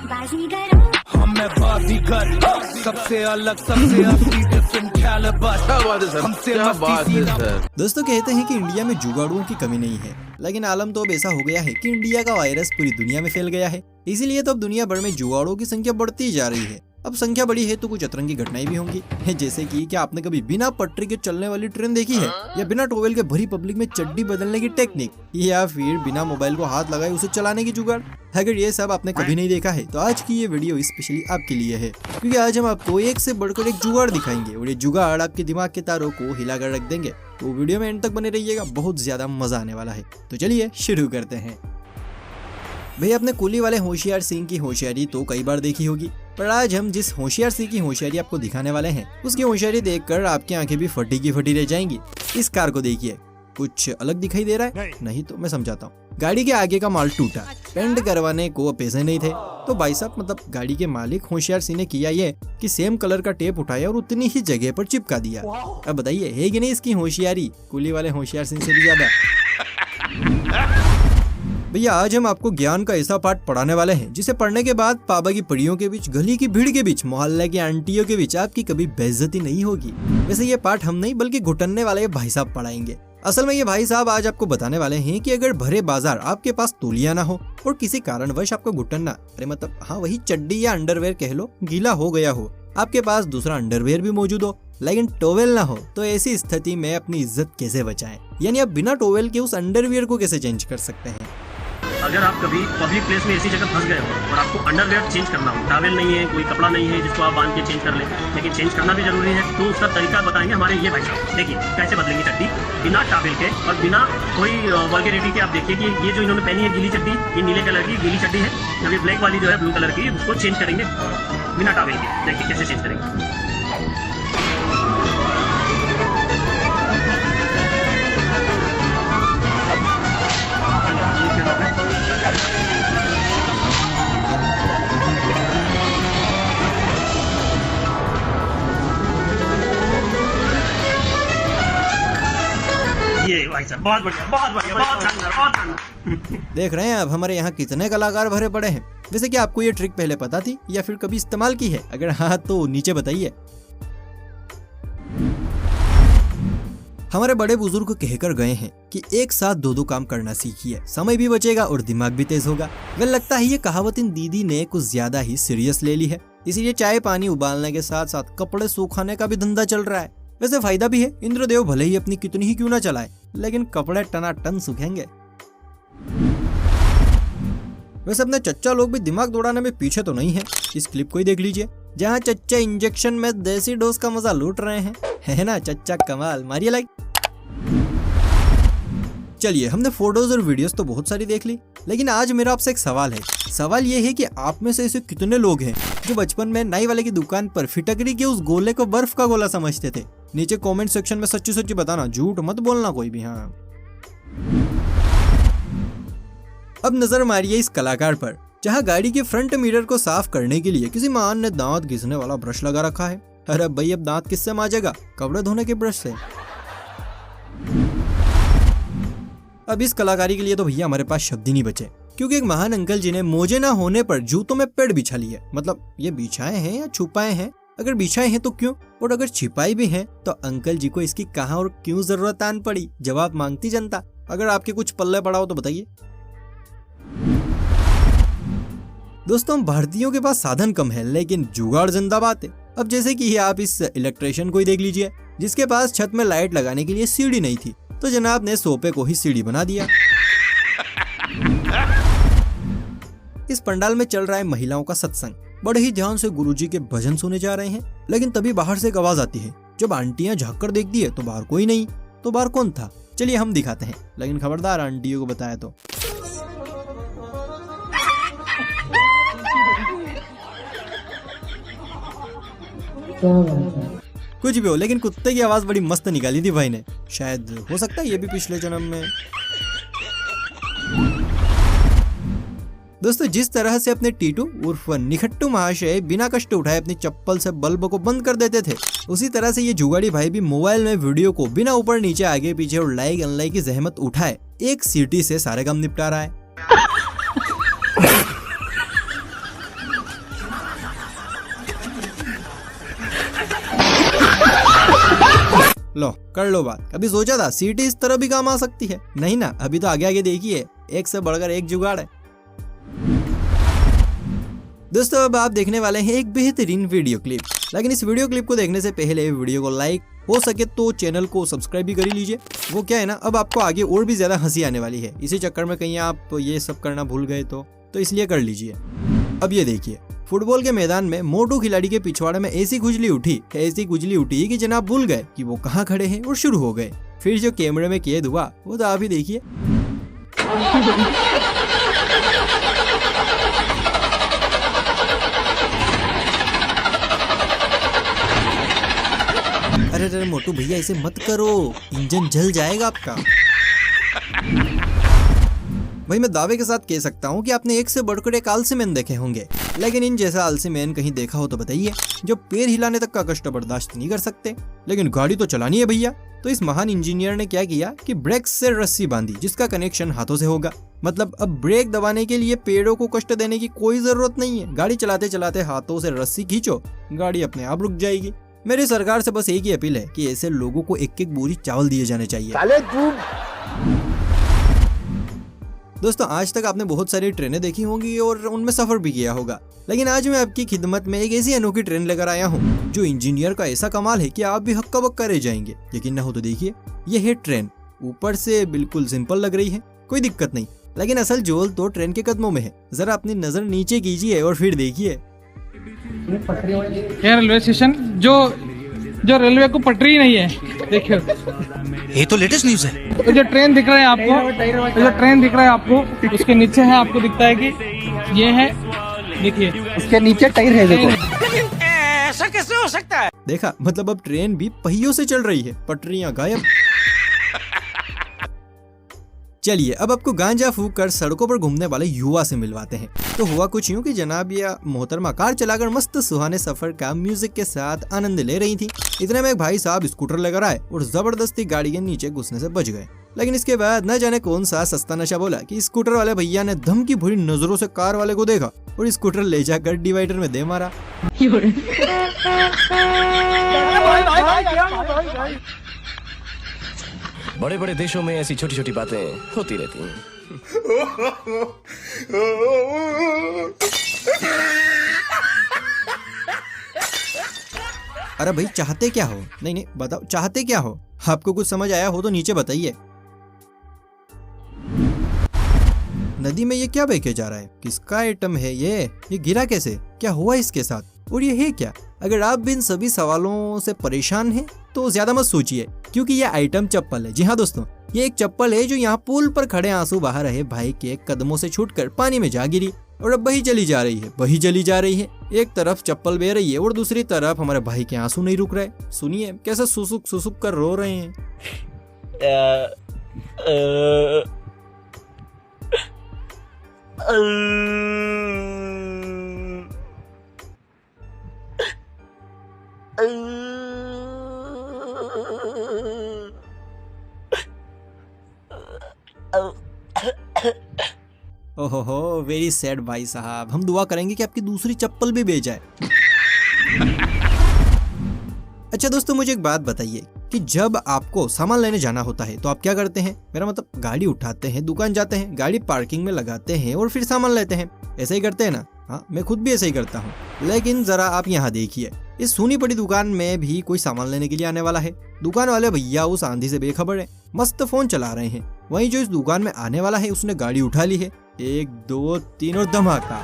मैं बाजीगर, सबसे अलग, सबसे असली, डिफरेंट कैलिबर। क्या बात है सर। दोस्तों कहते हैं कि इंडिया में जुगाड़ुओं की कमी नहीं है, लेकिन आलम तो अब ऐसा हो गया है कि इंडिया का वायरस पूरी दुनिया में फैल गया है। इसीलिए तो अब दुनिया भर में जुगाड़ों की संख्या बढ़ती जा रही है। अब संख्या बढ़ी है तो कुछ अतरंगी घटनाएं भी होंगी, जैसे कि क्या आपने कभी बिना पटरी के चलने वाली ट्रेन देखी है, या बिना टॉवेल के भरी पब्लिक में चड्डी बदलने की टेक्निक, या फिर बिना मोबाइल को हाथ लगाए उसे चलाने की जुगाड़। अगर ये सब आपने कभी नहीं देखा है तो आज की ये वीडियो स्पेशली आपके लिए है, क्योंकि आज हम आपको एक से बढ़कर एक जुगाड़ दिखाएंगे और ये जुगाड़ आपके दिमाग के तारों को हिलाकर रख देंगे। तो वीडियो में एंड तक बने रहिएगा, बहुत ज्यादा मजा आने वाला है। तो चलिए शुरू करते हैं। भैया अपने कुली वाले होशियार सिंह की होशियारी तो कई बार देखी होगी, पर आज हम जिस होशियार सिंह की होशियारी आपको दिखाने वाले हैं उसकी होशियारी देखकर आपकी आंखें भी फटी की फटी रह जाएंगी। इस कार को देखिए, कुछ अलग दिखाई दे रहा है? नहीं तो मैं समझाता हूँ। गाड़ी के आगे का माल टूटा, पेंट करवाने को पैसे नहीं थे, तो भाई साहब मतलब गाड़ी के मालिक होशियार सिंह ने किया ये कि सेम कलर का टेप उठाया और उतनी ही जगह पर चिपका दिया। अब बताइए है कि नहीं इसकी होशियारी कुली वाले होशियार सिंह से भी ज्यादा? भैया आज हम आपको ज्ञान का ऐसा पाठ पढ़ाने वाले हैं जिसे पढ़ने के बाद पापा की पड़ियों के बीच, गली की भीड़ के बीच, मोहल्ले की आंटियों के बीच आपकी कभी बेइज्जती नहीं होगी। वैसे ये पाठ हम नहीं बल्कि घुटनने वाले भाई साहब पढ़ाएंगे। असल में ये भाई साहब आज आपको बताने वाले हैं कि अगर भरे बाजार आपके पास तौलिया ना हो और किसी कारणवश आपको घुटना, अरे मतलब हाँ वही चड्डी या अंडरवेयर कह लो, गीला हो गया हो, आपके पास दूसरा अंडरवेयर भी मौजूद हो लेकिन टॉवेल ना हो, तो ऐसी स्थिति में अपनी इज्जत कैसे बचाएं? यानी आप बिना टॉवेल के उस अंडरवेयर को कैसे चेंज कर सकते हैं? अगर आप कभी पब्लिक प्लेस में ऐसी जगह फंस गए हो और आपको अंडरवेयर चेंज करना हो, टॉवेल नहीं है, कोई कपड़ा नहीं है जिसको आप बांध के चेंज कर लें, लेकिन चेंज करना भी जरूरी है, तो उसका तरीका बताएंगे हमारे ये भाई साहब। देखिए कैसे बदलेंगे चड्डी बिना टॉवेल के और बिना कोई वल्गैरिटी के। आप देखिए कि ये जो इन्होंने पहनी है गीली चड्डी, ये नीले कलर की गीली चड्डी है, जब ये ब्लैक वाली जो है ब्लू कलर की, उसको चेंज करेंगे बिना टॉवेल के। देखिए कैसे चेंज करेंगे। ये भाई साहब बहुत बढ़िया, बहुत बढ़िया, बहुत शानदार, बहुत शानदार। देख रहे हैं अब हमारे यहाँ कितने कलाकार भरे पड़े हैं। वैसे क्या आपको ये ट्रिक पहले पता थी या फिर कभी इस्तेमाल की है? अगर हाँ तो नीचे बताइए। हमारे बड़े बुजुर्ग कहकर गए हैं कि एक साथ दो दो काम करना सीखिए, समय भी बचेगा और दिमाग भी तेज होगा। वेल लगता है ये कहावत इन दीदी ने कुछ ज्यादा ही सीरियस ले ली है, इसीलिए चाय पानी उबालने के साथ साथ कपड़े सुखाने का भी धंधा चल रहा है। वैसे फायदा भी है, इंद्रदेव भले ही अपनी कितनी ही क्यों ना चलाए, लेकिन कपड़े टनाटन सूखेंगे। वैसे अपने चच्चा लोग भी दिमाग दौड़ाने में पीछे तो नहीं है। इस क्लिप को ही देख लीजिए जहाँ चच्चा इंजेक्शन में देसी डोज का मजा लूट रहे हैं, है ना चच्चा कमाल। मारिए लाइक। चलिए हमने फोटोज और वीडियोस तो बहुत सारी देख ली, लेकिन आज मेरा आपसे एक सवाल है। सवाल ये है कि आप में से ऐसे कितने लोग हैं जो बचपन में नाई वाले की दुकान पर फिटकरी के उस गोले को बर्फ का गोला समझते थे? नीचे कमेंट सेक्शन में सच्ची सच्ची बताना, झूठ मत बोलना कोई भी। हाँ अब नजर मारिए इस कलाकार पर, जहाँ गाड़ी के फ्रंट मिरर को साफ करने के लिए किसी महान ने दांत घिसने वाला ब्रश लगा रखा है। अरे भाई अब दांत किससे मांजेगा? कपड़े धोने के ब्रश से। अब इस कलाकारी के लिए तो भैया हमारे पास शब्द ही नहीं बचे, क्योंकि एक महान अंकल जी ने मोजे ना होने पर जूतों में पेड़ बिछा लिए। मतलब ये बिछाए हैं या छुपाए हैं? अगर बिछाए हैं तो क्यों, और अगर छिपाई भी हैं तो अंकल जी को इसकी कहाँ और क्यों जरूरत आन पड़ी? जवाब मांगती जनता। अगर आपके कुछ पल्ले पड़ा हो तो बताइए। दोस्तों भारतीयों के पास साधन कम है लेकिन जुगाड़ जिंदाबाद है। अब जैसे कि आप इस इलेक्ट्रिशियन को ही देख लीजिए, जिसके पास छत में लाइट लगाने के लिए सीढ़ी नहीं थी, तो जनाब ने सोफे को ही सीढ़ी बना दिया। इस पंडाल में चल रहा है महिलाओं का सत्संग। बड़े ही ध्यान से गुरुजी के भजन सुने जा रहे हैं, लेकिन तभी बाहर से एक आवाज आती है। जब आंटियां झांक कर देखती है तो बाहर कोई नहीं। तो बाहर कौन था? चलिए हम दिखाते हैं, लेकिन खबरदार आंटियों को बताया तो। कुछ भी हो, लेकिन कुत्ते की आवाज बड़ी मस्त निकाली थी भाई ने। शायद हो सकता है ये भी पिछले जन्म में। दोस्तों जिस तरह से अपने टीटू उर्फ निखट्टू महाशय बिना कष्ट उठाए अपनी चप्पल से बल्ब को बंद कर देते थे, उसी तरह से ये जुगाड़ी भाई भी मोबाइल में वीडियो को बिना ऊपर नीचे आगे पीछे और लाइक अनलाइक की जहमत उठाए एक सीटी से सारे काम निपटा रहा है। लो कर लो बात। कभी सोचा था सीटी इस तरह भी काम आ सकती है? नहीं ना, अभी तो आगे आगे देखिए, एक से बढ़कर एक जुगाड़ है। दोस्तों अब आप देखने वाले हैं एक बेहतरीन वीडियो क्लिप, लेकिन इस वीडियो क्लिप को देखने से पहले वीडियो को लाइक, हो सके तो चैनल को सब्सक्राइब भी कर लीजिए। वो क्या है ना, अब आपको आगे और भी ज्यादा हंसी आने वाली है, इसी चक्कर में कहीं आप ये सब करना भूल गए तो इसलिए कर लीजिए। अब ये देखिए, फुटबॉल के मैदान में मोटू खिलाड़ी के पिछवाड़े में ऐसी खुजली उठी कि जनाब भूल गए कि वो कहाँ खड़े हैं और शुरू हो गए। फिर जो कैमरे में कैद हुआ वो तो आप ही देखिए। अरे मोटू भैया ऐसे मत करो, इंजन जल जाएगा आपका। भाई मैं दावे के साथ कह सकता हूँ कि आपने एक से बढ़कर एक आलसी मैन देखे होंगे, लेकिन इन जैसा आलसी मैन कहीं देखा हो तो बताइए, जो पैर हिलाने तक का कष्ट बर्दाश्त नहीं कर सकते, लेकिन गाड़ी तो चलानी है भैया। तो इस महान इंजीनियर ने क्या किया कि ब्रेक से रस्सी बांधी जिसका कनेक्शन हाथों से होगा। मतलब अब ब्रेक दबाने के लिए पैरों को कष्ट देने की कोई जरूरत नहीं है, गाड़ी चलाते चलाते हाथों से रस्सी खींचो, गाड़ी अपने आप रुक जाएगी। मेरी सरकार से बस एक ही अपील है कि ऐसे लोगों को एक एक बोरी चावल दिए जाने चाहिए। दोस्तों आज तक आपने बहुत सारी ट्रेनें देखी होंगी और उनमें सफर भी किया होगा, लेकिन आज मैं आपकी खिदमत में एक ऐसी अनोखी ट्रेन लेकर आया हूँ जो इंजीनियर का ऐसा कमाल है कि आप भी हक्का बक्का रह जाएंगे। यकीन न हो तो देखिए, ये है ट्रेन। ऊपर से बिल्कुल सिंपल लग रही है, कोई दिक्कत नहीं, लेकिन असल जोल तो ट्रेन के कदमों में है। जरा अपनी नजर नीचे कीजिए और फिर देखिए। रेलवे स्टेशन जो रेलवे को पटरी नहीं है, देखिए ये तो लेटेस्ट न्यूज है। तो जो ट्रेन दिख रहा है आपको, उसके नीचे है, आपको दिखता है कि ये है, देखिए उसके नीचे टायर है। देखो ऐसा कैसे हो सकता है? देखा, मतलब अब ट्रेन भी पहियों से चल रही है, पटरियां गायब। चलिए अब आपको गांजा फूंक कर सड़कों पर घूमने वाले युवा से मिलवाते हैं। तो हुआ कुछ यूं कि जनाब या मोहतरमा कार चलाकर मस्त सुहाने सफर का म्यूजिक के साथ आनंद ले रही थी। इतने में एक भाई साहब स्कूटर लेकर आए और जबरदस्ती गाड़ी के नीचे घुसने से बच गए। लेकिन इसके बाद न जाने कौन सा सस्ता नशा बोला कि स्कूटर वाले भैया ने धमकी भरी नजरों से कार वाले को देखा और स्कूटर ले जाकर डिवाइडर में दे मारा। बड़े बड़े देशों में ऐसी छोटी छोटी बातें होती रहती हैं। अरे भाई चाहते क्या हो? नहीं बताओ, चाहते क्या हो? आपको कुछ समझ आया हो तो नीचे बताइए। नदी में ये क्या बह के जा रहा है? किसका आइटम है ये गिरा कैसे? क्या हुआ इसके साथ? और ये है क्या? अगर आप भी इन सभी सवालों से परेशान हैं तो ज्यादा मत सोचिए, क्योंकि ये आइटम चप्पल है। जी हाँ दोस्तों, ये एक चप्पल है जो यहाँ पुल पर खड़े आंसू बहा रहे भाई के कदमों से छूटकर पानी में जा गिरी और अब वही चली जा रही है। एक तरफ चप्पल बह रही है और दूसरी तरफ हमारे भाई के आंसू नहीं रुक रहे। सुनिए कैसे सुसुक सुसुक कर रो रहे हैं। ओहो वेरी सैड भाई साहब। हम दुआ करेंगे कि आपकी दूसरी चप्पल भी बह जाए। अच्छा दोस्तों, मुझे एक बात बताइए कि जब आपको सामान लेने जाना होता है तो आप क्या करते हैं? मेरा मतलब गाड़ी उठाते हैं, दुकान जाते हैं, गाड़ी पार्किंग में लगाते हैं और फिर सामान लेते हैं। ऐसा ही करते हैं ना? हाँ, मैं खुद भी ऐसा ही करता हूँ। लेकिन जरा आप यहाँ देखिए, इस सूनी पड़ी दुकान में भी कोई सामान लेने के लिए आने वाला है। दुकान वाले भैया उस आंधी से बेखबर है, मस्त फोन चला रहे हैं। वहीं जो इस दुकान में आने वाला है उसने गाड़ी उठा ली है। 1 2 3 और धमाका।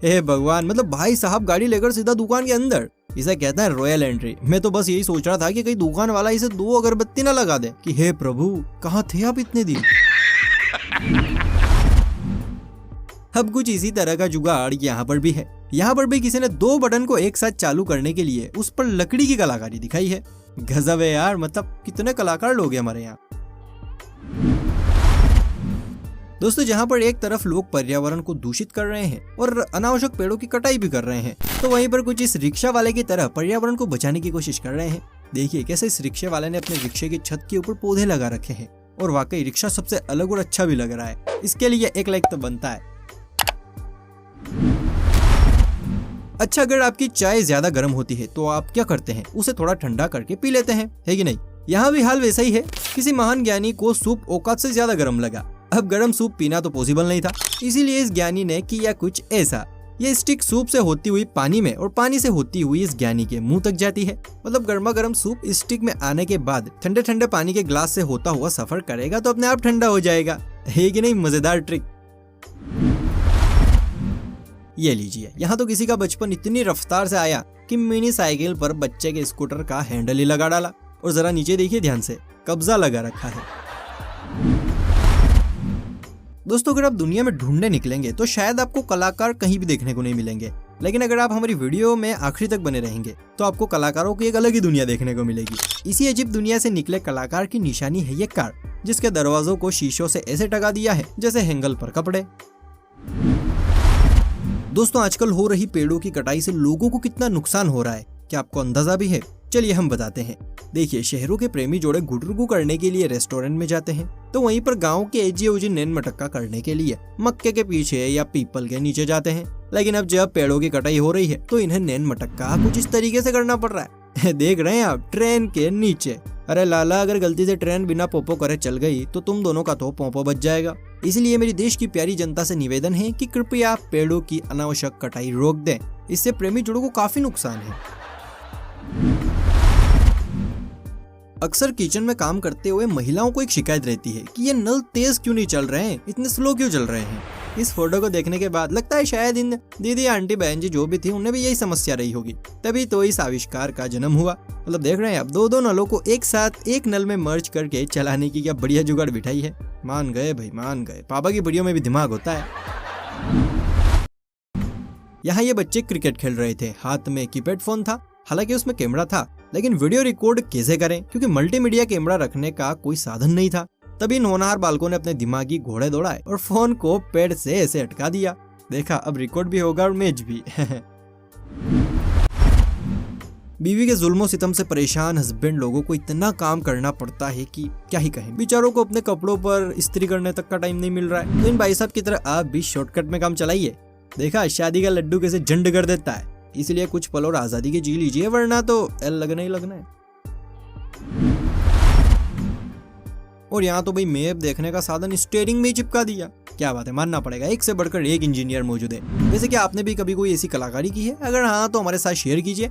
हे भगवान, मतलब भाई साहब गाड़ी लेकर सीधा दुकान के अंदर। इसे कहते हैं रॉयल एंट्री। मैं तो बस यही सोच रहा था कि कहीं दुकान वाला इसे 2 अगरबत्ती ना लगा दे कि हे प्रभु कहाँ थे आप इतने दिन। अब कुछ इसी तरह का जुगाड़ यहाँ पर भी है। यहाँ पर भी किसी ने 2 बटन को एक साथ चालू करने के लिए उस पर लकड़ी की कलाकारी दिखाई है। गजब है यार, मतलब कितने कलाकार लोग हैं हमारे यहाँ। दोस्तों जहाँ पर एक तरफ लोग पर्यावरण को दूषित कर रहे हैं और अनावश्यक पेड़ों की कटाई भी कर रहे हैं, तो वहीं पर कुछ इस रिक्शा वाले की तरह पर्यावरण को बचाने की कोशिश कर रहे हैं। देखिए कैसे इस रिक्शे वाले ने अपने रिक्शे की छत के ऊपर पौधे लगा रखे हैं। और वाकई रिक्शा सबसे अलग और अच्छा भी लग रहा है, इसके लिए 1 लाइक तो बनता है। अच्छा, अगर आपकी चाय ज्यादा गर्म होती है तो आप क्या करते हैं, उसे थोड़ा ठंडा करके पी लेते हैं, है कि नहीं। यहाँ भी हाल वैसा ही है। किसी महान ज्ञानी को सूप औकात से ज्यादा गर्म लगा। अब गर्म सूप पीना तो पॉसिबल नहीं था, इसीलिए इस ज्ञानी ने किया कुछ ऐसा। ये स्टिक सूप से होती हुई पानी में और पानी से होती हुई इस ज्ञानी के मुंह तक जाती है। मतलब गर्मा गर्म सूप स्टिक में आने के बाद ठंडे ठंडे पानी के ग्लास से होता हुआ सफर करेगा तो अपने आप ठंडा हो जाएगा, है कि नहीं। मजेदार ट्रिक। ये लीजिए, यहाँ तो किसी का बचपन इतनी रफ्तार से आया कि मिनी साइकिल पर बच्चे के स्कूटर का हैंडल ही लगा डाला। और जरा नीचे देखिए ध्यान से, कब्जा लगा रखा है। दोस्तों, अगर आप दुनिया में ढूंढने निकलेंगे तो शायद आपको कलाकार कहीं भी देखने को नहीं मिलेंगे, लेकिन अगर आप हमारी वीडियो में आखिरी तक बने रहेंगे तो आपको कलाकारों की एक अलग ही दुनिया देखने को मिलेगी। इसी अजीब दुनिया से निकले कलाकार की निशानी है ये कार, जिसके दरवाजों को शीशों से ऐसे टका दिया है जैसे हैंगल पर कपड़े। दोस्तों, आजकल हो रही पेड़ों की कटाई से लोगों को कितना नुकसान हो रहा है, क्या आपको अंदाजा भी है? चलिए हम बताते हैं। देखिए, शहरों के प्रेमी जोड़े गुटरुगु करने के लिए रेस्टोरेंट में जाते हैं, तो वहीं पर गांव के एजी ओजी नैन मटक्का करने के लिए मक्के के पीछे या पीपल के नीचे जाते हैं। लेकिन अब जब पेड़ों की कटाई हो रही है तो इन्हें नैन मटक्का कुछ इस तरीके से करना पड़ रहा है। देख रहे हैं आप, ट्रेन के नीचे। अरे लाला, अगर गलती से ट्रेन बिना पोपो करे चल गई तो तुम दोनों का तो पोपो बच जाएगा। इसलिए मेरी देश की प्यारी जनता से निवेदन है कि कृपया आप पेड़ों की अनावश्यक कटाई रोक दें, इससे प्रेमी जोड़ों को काफी नुकसान है। अक्सर किचन में काम करते हुए महिलाओं को एक शिकायत रहती है कि ये नल तेज क्यों नहीं चल रहे हैं, इतने स्लो क्यों चल रहे हैं। इस फोटो को देखने के बाद लगता है शायद इन दीदी आंटी बहन जी जो भी थी उन्हें भी यही समस्या रही होगी, तभी तो इस आविष्कार का जन्म हुआ। मतलब देख रहे हैं आप, दो नलों को एक साथ एक नल में मर्ज करके चलाने की क्या बढ़िया जुगाड़ बिठाई है। मान गए भाई, मान गए। पापा की वीडियो में भी दिमाग होता है। यहाँ ये बच्चे क्रिकेट खेल रहे थे, हाथ में कीपैड फोन था, हालांकि उसमें कैमरा था, लेकिन वीडियो रिकॉर्ड कैसे करें क्योंकि मल्टीमीडिया कैमरा रखने का कोई साधन नहीं था। तभी इन होनहार बालकों ने अपने दिमागी घोड़े दौड़ाए और फोन को पेड़ से ऐसे अटका दिया। देखा, अब रिकॉर्ड भी होगा और मैच भी। बीवी के जुल्मों सितम से परेशान हस्बैंड लोगों को इतना काम करना पड़ता है कि क्या ही कहें। बेचारों को अपने कपड़ों पर इस्त्री करने तक का टाइम नहीं मिल रहा है। तो इन भाई साहब की तरह आप भी शॉर्टकट में काम चलाइए। देखा, शादी का लड्डू कैसे झंड कर देता है। इसलिए कुछ पल और आजादी के जी लीजिए, वरना तो एल लगना ही लगना है। और यहाँ तो भाई मैप देखने का साधन स्टीयरिंग में ही चिपका दिया। क्या बात है, मानना पड़ेगा, एक से बढ़कर एक इंजीनियर मौजूद है। वैसे क्या आपने भी कभी कोई ऐसी कलाकारी की है? अगर हाँ तो हमारे साथ शेयर कीजिए।